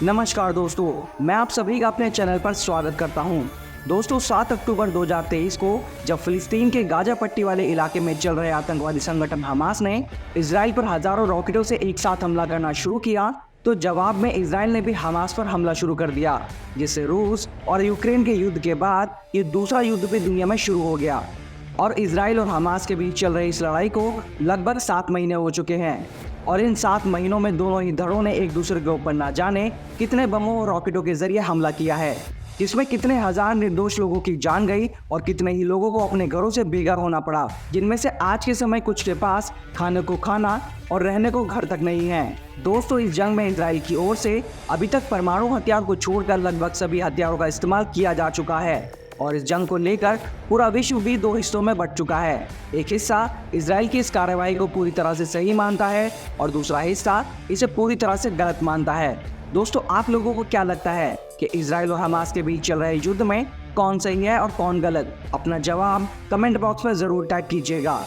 नमस्कार दोस्तों, मैं आप सभी का अपने चैनल पर स्वागत करता हूं। दोस्तों 7 अक्टूबर 2023 को जब फिलिस्तीन के गाजा पट्टी वाले इलाके में चल रहे आतंकवादी संगठन हमास ने इजराइल पर हजारों रॉकेटों से एक साथ हमला करना शुरू किया, तो जवाब में इजराइल ने भी हमास पर हमला शुरू कर दिया, जिससे रूस और यूक्रेन के युद्ध के बाद ये दूसरा युद्ध भी दुनिया में शुरू हो गया। और इजराइल और हमास के बीच चल रही इस लड़ाई को लगभग 7 महीने हो चुके हैं और इन 7 महीनों में दोनों ही धड़ों ने एक दूसरे के ऊपर ना जाने कितने बमों और रॉकेटों के जरिए हमला किया है, जिसमें कितने हजार निर्दोष लोगों की जान गई और कितने ही लोगों को अपने घरों से बेघर होना पड़ा, जिनमें से आज के समय कुछ के पास खाने को खाना और रहने को घर तक नहीं है। दोस्तों इस जंग में इजराइल की ओर से अभी तक परमाणु हथियार को छोड़कर लगभग सभी हथियारों का इस्तेमाल किया जा चुका है और इस जंग को लेकर पूरा विश्व भी 2 हिस्सों में बंट चुका है। एक हिस्सा इजराइल की इस कार्रवाई को पूरी तरह से सही मानता है और दूसरा हिस्सा इसे पूरी तरह से गलत मानता है। दोस्तों आप लोगों को क्या लगता है कि इजराइल और हमास के बीच चल रहे युद्ध में कौन सही है और कौन गलत? अपना जवाब कमेंट बॉक्स में जरूर टाइप कीजिएगा।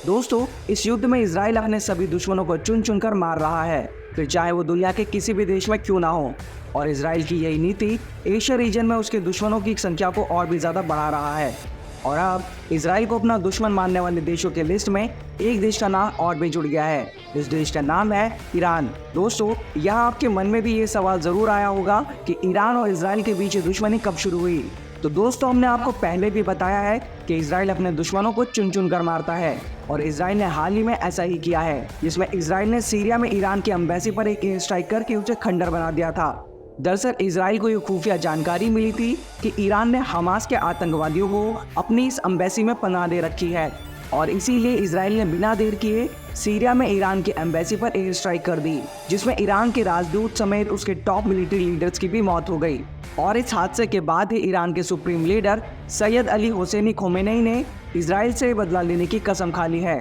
दोस्तों इस युद्ध में इजराइल अपने सभी दुश्मनों को चुन चुन कर मार रहा है, फिर चाहे वो दुनिया के किसी भी देश में क्यों ना हो, और इजराइल की यही नीति एशिया रीजन में उसके दुश्मनों की संख्या को और भी ज़्यादा बढ़ा रहा है। और अब इजराइल को अपना दुश्मन मानने वाले देशों के लिस्ट में एक देश का नाम और भी जुड़ गया है। इस देश का नाम है ईरान। दोस्तों यहाँ आपके मन में भी ये सवाल ज़रूर आया होगा कि ईरान और इजराइल के बीच दुश्मनी कब शुरू हुई। तो दोस्तों हमने आपको पहले भी बताया है कि इजराइल अपने दुश्मनों को चुन चुन कर मारता है और इजराइल ने हाल ही में ऐसा ही किया है, जिसमें इजराइल ने सीरिया में ईरान की एम्बेसी पर एक एयर स्ट्राइक करके उसे खंडर बना दिया था। दरअसल इजराइल को ये खुफिया जानकारी मिली थी कि ईरान ने हमास के आतंकवादियों को अपनी इस एम्बेसी में पनाह दे रखी है और इसीलिए इजराइल ने बिना देर किए सीरिया में ईरान की एम्बेसी पर एयर स्ट्राइक कर दी, जिसमें ईरान के राजदूत समेत उसके टॉप मिलिट्री लीडर्स की भी मौत हो गई। और इस हादसे के बाद ही ईरान के supreme leader Syed Ali Husaini Khomeini ने इजराइल से बदला लेने की कसम खा ली है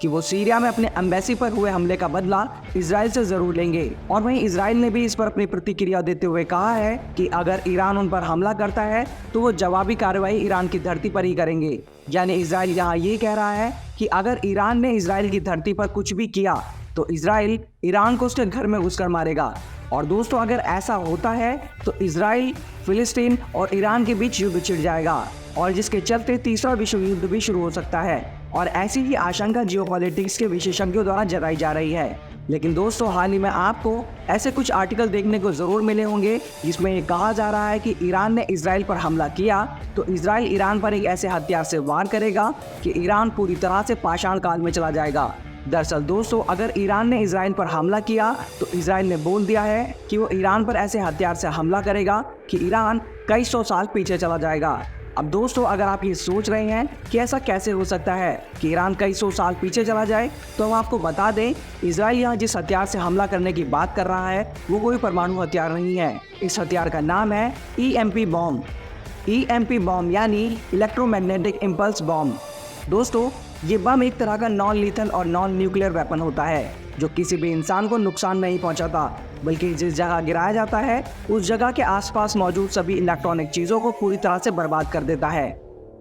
कि वो सीरिया में अपने एम्बेसी पर हुए हमले का बदला इजराइल से जरूर लेंगे। और वहीं इजराइल ने भी इस पर अपनी प्रतिक्रिया देते हुए कहा है कि अगर ईरान उन पर हमला करता है तो वो जवाबी कार्रवाई ईरान की धरती पर ही करेंगे। यानी इजराइल यहाँ ये कह रहा है कि अगर ईरान ने इजराइल की धरती पर कुछ भी किया तो इजराइल ईरान को उसके घर में घुसकर मारेगा। और दोस्तों अगर ऐसा होता है तो इजराइल, फिलिस्तीन और ईरान के बीच युद्ध छिड़ जाएगा और जिसके चलते तीसरा विश्व युद्ध भी शुरू हो सकता है। और ऐसी ही आशंका जियोपॉलिटिक्स के विशेषज्ञों द्वारा जताई जा रही है। लेकिन दोस्तों हाल ही में आपको ऐसे कुछ आर्टिकल देखने को ज़रूर मिले होंगे जिसमें ये कहा जा रहा है कि ईरान ने इजराइल पर हमला किया तो इजराइल ईरान पर एक ऐसे हथियार से वार करेगा कि ईरान पूरी तरह से पाषाण काल में चला जाएगा। दरअसल दोस्तों अगर ईरान ने इजराइल पर हमला किया तो इजराइल ने बोल दिया है कि वो ईरान पर ऐसे हथियार से हमला करेगा कि ईरान कई 100 साल पीछे चला जाएगा। अब दोस्तों अगर आप ये सोच रहे हैं कि ऐसा कैसे हो सकता है कि ईरान कई 100 साल पीछे चला जाए, तो हम आपको बता दें इजराइल यहाँ जिस हथियार से हमला करने की बात कर रहा है वो कोई परमाणु हथियार नहीं है। इस हथियार का नाम है EMP बॉम्ब। EMP बॉम्ब यानी इलेक्ट्रोमैग्नेटिक इम्पल्स बॉम्ब। दोस्तों ये बम एक तरह का नॉन लीथल और नॉन न्यूक्लियर वेपन होता है जो किसी भी इंसान को नुकसान नहीं पहुंचाता, बल्कि जिस जगह गिराया जाता है उस जगह के आसपास मौजूद सभी इलेक्ट्रॉनिक चीज़ों को पूरी तरह से बर्बाद कर देता है।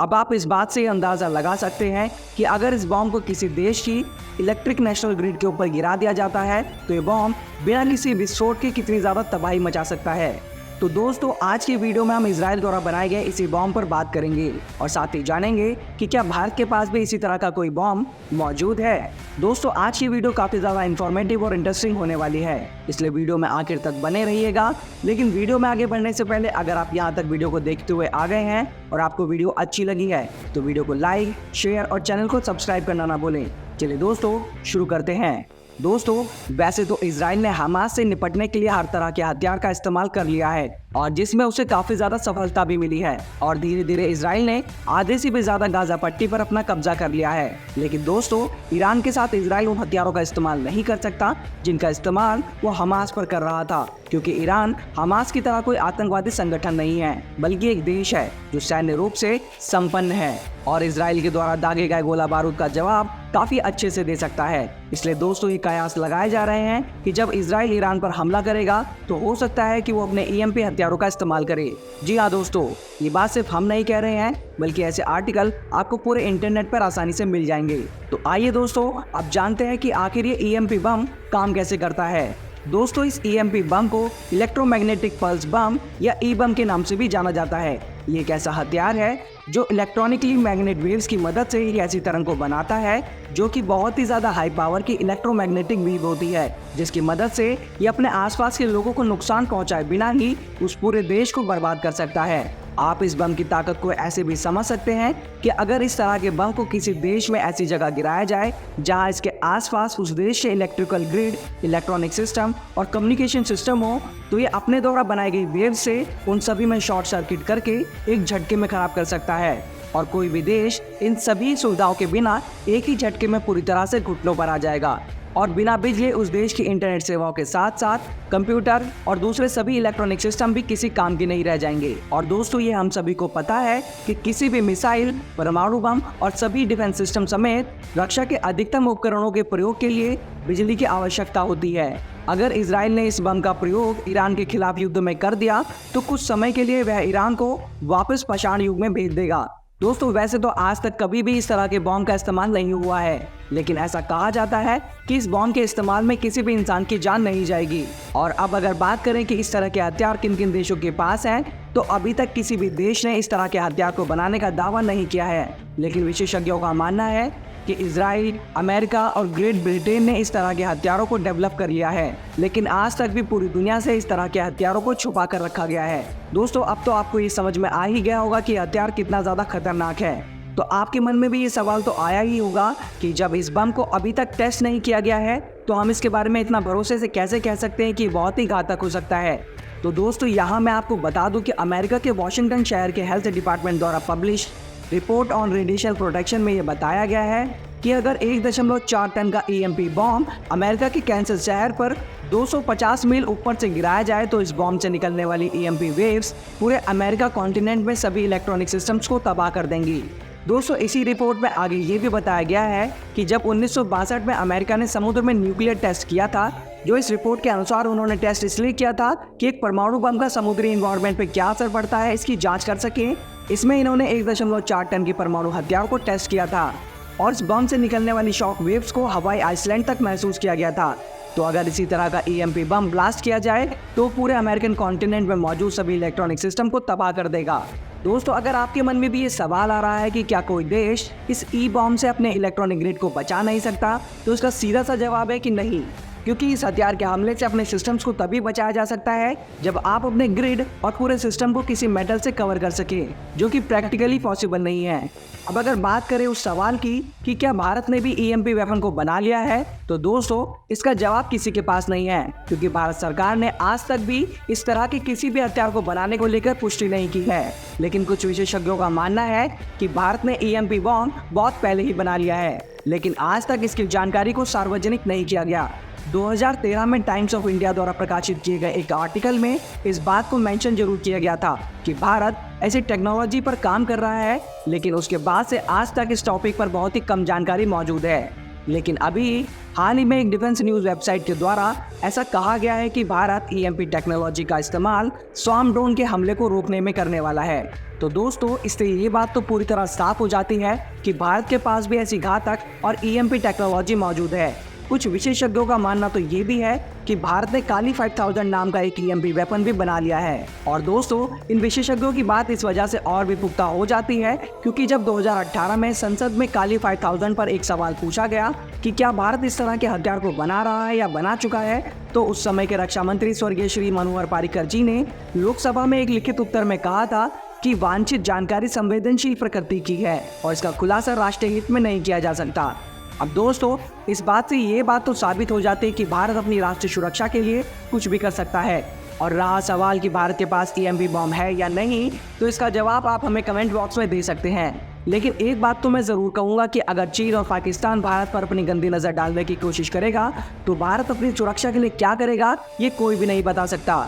अब आप इस बात से अंदाज़ा लगा सकते हैं कि अगर इस बॉम्ब को किसी देश की इलेक्ट्रिक नेशनल ग्रिड के ऊपर गिरा दिया जाता है तो ये बॉम्ब बिना किसी विस्फोट के कितनी ज़्यादा तबाही मचा सकता है। तो दोस्तों आज की वीडियो में हम इजराइल द्वारा बनाए गए इसी बॉम्ब पर बात करेंगे और साथ ही जानेंगे कि क्या भारत के पास भी इसी तरह का कोई बॉम्ब मौजूद है। दोस्तों आज की वीडियो काफ़ी ज़्यादा इन्फॉर्मेटिव और इंटरेस्टिंग होने वाली है, इसलिए वीडियो में आखिर तक बने रहिएगा। लेकिन वीडियो में आगे बढ़ने से पहले अगर आप यहाँ तक वीडियो को देखते हुए आ गए हैं और आपको वीडियो अच्छी लगी है तो वीडियो को लाइक, शेयर और चैनल को सब्सक्राइब करना ना भूलें। चलिए दोस्तों शुरू करते हैं। दोस्तों वैसे तो इजराइल ने हमास से निपटने के लिए हर तरह के हथियार का इस्तेमाल कर लिया है और जिसमें उसे काफ़ी ज़्यादा सफलता भी मिली है और धीरे धीरे इजराइल ने आधे से भी ज़्यादा गाजा पट्टी पर अपना कब्जा कर लिया है। लेकिन दोस्तों ईरान के साथ इजराइल उन हथियारों का इस्तेमाल नहीं कर सकता जिनका इस्तेमाल वो हमास पर कर रहा था, क्योंकि ईरान हमास की तरह कोई आतंकवादी संगठन नहीं है बल्कि एक देश है जो सैन्य रूप से संपन्न है और इजराइल के द्वारा दागे गए गोला बारूद का जवाब काफ़ी अच्छे से दे सकता है। इसलिए दोस्तों ये कयास लगाए जा रहे हैं कि जब इजराइल ईरान पर हमला करेगा तो हो सकता है कि वो अपने EMP हथियारों का इस्तेमाल करे। जी हाँ दोस्तों ये बात सिर्फ हम नहीं कह रहे हैं बल्कि ऐसे आर्टिकल आपको पूरे इंटरनेट पर आसानी से मिल जाएंगे। तो आइए दोस्तों अब जानते हैं कि आखिर ये EMP बम काम कैसे करता है। दोस्तों इस ईएमपी बम को इलेक्ट्रोमैग्नेटिक पल्स बम या ई बम के नाम से भी जाना जाता है। ये एक ऐसा हथियार है जो इलेक्ट्रॉनिकली मैग्नेट वेव्स की मदद से ही ऐसी तरंग को बनाता है जो कि बहुत ही ज़्यादा हाई पावर की इलेक्ट्रोमैग्नेटिक वेव होती है, जिसकी मदद से ये अपने आसपास के लोगों को नुकसान पहुंचाए बिना ही उस पूरे देश को बर्बाद कर सकता है। आप इस बम की ताकत को ऐसे भी समझ सकते हैं कि अगर इस तरह के बम को किसी देश में ऐसी जगह गिराया जाए जहां इसके आसपास उस देश के इलेक्ट्रिकल ग्रिड, इलेक्ट्रॉनिक सिस्टम और कम्युनिकेशन सिस्टम हो, तो ये अपने द्वारा बनाई गई वेव से उन सभी में शॉर्ट सर्किट करके एक झटके में खराब कर सकता है और कोई भी देश इन सभी सुविधाओं के बिना एक ही झटके में पूरी तरह से घुटनों पर आ जाएगा और बिना बिजली उस देश की इंटरनेट सेवाओं के साथ साथ कंप्यूटर और दूसरे सभी इलेक्ट्रॉनिक सिस्टम भी किसी काम के नहीं रह जाएंगे। और दोस्तों ये हम सभी को पता है कि किसी भी मिसाइल, परमाणु बम और सभी डिफेंस सिस्टम समेत रक्षा के अधिकतम उपकरणों के प्रयोग के लिए बिजली की आवश्यकता होती है। अगर इजराइल ने इस बम का प्रयोग ईरान के खिलाफ युद्ध में कर दिया तो कुछ समय के लिए वह ईरान को वापस पाषाण युग में भेज देगा। दोस्तों वैसे तो आज तक कभी भी इस तरह के बॉम्ब का इस्तेमाल नहीं हुआ है, लेकिन ऐसा कहा जाता है कि इस बॉम्ब के इस्तेमाल में किसी भी इंसान की जान नहीं जाएगी। और अब अगर बात करें कि इस तरह के हथियार किन किन देशों के पास हैं, तो अभी तक किसी भी देश ने इस तरह के हथियार को बनाने का दावा नहीं किया है, लेकिन विशेषज्ञों का मानना है कि इजराइल, अमेरिका और ग्रेट ब्रिटेन ने इस तरह के हथियारों को डेवलप कर लिया है, लेकिन आज तक भी पूरी दुनिया से इस तरह के हथियारों को छुपा कर रखा गया है। दोस्तों अब तो आपको ये समझ में आ ही गया होगा कि हथियार कितना ज़्यादा खतरनाक है। तो आपके मन में भी ये सवाल तो आया ही होगा कि जब इस बम को अभी तक टेस्ट नहीं किया गया है तो हम इसके बारे में इतना भरोसे से कैसे कह सकते हैं कि बहुत ही घातक हो सकता है। तो दोस्तों यहाँ मैं आपको बता दूं कि अमेरिका के वॉशिंगटन शहर के हेल्थ डिपार्टमेंट द्वारा publish report on radiation protection में ये बताया गया है कि अगर 1.4 टन का ईएमपी बॉम्ब अमेरिका के कैंसस शहर पर 250 मील ऊपर से गिराया जाए तो इस बॉम्ब से निकलने वाली ईएमपी वेव्स पूरे अमेरिका कॉन्टिनेंट में सभी इलेक्ट्रॉनिक सिस्टम्स को तबाह कर देंगी। दोस्तों इसी रिपोर्ट में आगे ये भी बताया गया है कि जब 1962 में अमेरिका ने समुद्र में न्यूक्लियर टेस्ट किया था, जो इस रिपोर्ट के अनुसार उन्होंने टेस्ट इसलिए किया था कि एक परमाणु बम का समुद्री इन्वायरमेंट पे क्या असर पड़ता है इसकी जांच कर सके। इसमें इन्होंने 1.4 टन की परमाणु हथियार को टेस्ट किया था और इस बम से निकलने वाली शॉक वेव्स को हवाई आइसलैंड तक महसूस किया गया था। तो अगर इसी तरह का ईएमपी बम ब्लास्ट किया जाए तो पूरे अमेरिकन कॉन्टिनेंट में मौजूद सभी इलेक्ट्रॉनिक सिस्टम को तबाह कर देगा। दोस्तों अगर आपके मन में भी ये सवाल आ रहा है कि क्या कोई देश इस ई बॉम्ब से अपने इलेक्ट्रॉनिक ग्रिड को बचा नहीं सकता, तो इसका सीधा सा जवाब है कि नहीं, क्योंकि इस हथियार के हमले से अपने सिस्टम्स को तभी बचाया जा सकता है जब आप अपने ग्रिड और पूरे सिस्टम को किसी मेटल से कवर कर सके, जो कि प्रैक्टिकली पॉसिबल नहीं है। अब अगर बात करें उस सवाल की कि क्या भारत ने भी ईएमपी वेपन को बना लिया है, तो दोस्तों इसका जवाब किसी के पास नहीं है, क्योंकि भारत सरकार ने आज तक भी इस तरह के किसी भी हथियार को बनाने को लेकर पुष्टि नहीं की है। लेकिन कुछ विशेषज्ञों का मानना है कि भारत ने ईएमपी बॉम्ब बहुत पहले ही बना लिया है, लेकिन आज तक इसकी जानकारी को सार्वजनिक नहीं किया गया। 2013 में टाइम्स ऑफ इंडिया द्वारा प्रकाशित किए गए एक आर्टिकल में इस बात को मेंशन जरूर किया गया था कि भारत ऐसी टेक्नोलॉजी पर काम कर रहा है, लेकिन उसके बाद से आज तक इस टॉपिक पर बहुत ही कम जानकारी मौजूद है। लेकिन अभी हाल ही में एक डिफेंस न्यूज़ वेबसाइट के द्वारा ऐसा कहा गया है कि भारत ईएमपी टेक्नोलॉजी का इस्तेमाल स्वार्म ड्रोन के हमले को रोकने में करने वाला है। तो दोस्तों इससे ये बात तो पूरी तरह साफ हो जाती है कि भारत के पास भी ऐसी घातक और ईएमपी टेक्नोलॉजी मौजूद है। कुछ विशेषज्ञों का मानना तो ये भी है कि भारत ने काली 5000 नाम का एक ईएमपी वेपन भी बना लिया है। और दोस्तों इन विशेषज्ञों की बात इस वजह से और भी पुख्ता हो जाती है क्योंकि जब 2018 में संसद में काली 5000 पर एक सवाल पूछा गया कि क्या भारत इस तरह के हथियार को बना रहा है या बना चुका है, तो उस समय के रक्षा मंत्री स्वर्गीय श्री मनोहर पर्रिकर जी ने लोकसभा में एक लिखित उत्तर में कहा था कि वांछित जानकारी संवेदनशील प्रकृति की है और इसका खुलासा राष्ट्रीय हित में नहीं किया जा सकता। अब दोस्तों इस बात से ये बात तो साबित हो जाती है कि भारत अपनी राष्ट्रीय सुरक्षा के लिए कुछ भी कर सकता है। और रहा सवाल कि भारत के पास ईएमपी बॉम्ब है या नहीं, तो इसका जवाब आप हमें कमेंट बॉक्स में दे सकते हैं। लेकिन एक बात तो मैं ज़रूर कहूँगा कि अगर चीन और पाकिस्तान भारत पर अपनी गंदी नज़र डालने की कोशिश करेगा तो भारत अपनी सुरक्षा के लिए क्या करेगा ये कोई भी नहीं बता सकता।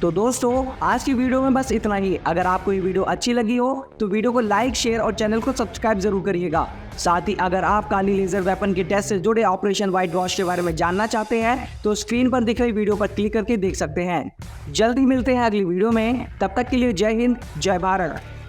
तो दोस्तों आज की वीडियो में बस इतना ही। अगर आपको ये वीडियो अच्छी लगी हो तो वीडियो को लाइक, शेयर और चैनल को सब्सक्राइब जरूर करिएगा। साथ ही अगर आप काली लेजर वेपन के टेस्ट से जुड़े ऑपरेशन व्हाइट वॉश के बारे में जानना चाहते हैं तो स्क्रीन पर दिख रही वीडियो पर क्लिक करके देख सकते हैं। जल्दी मिलते हैं अगली वीडियो में, तब तक के लिए जय हिंद, जय भारत।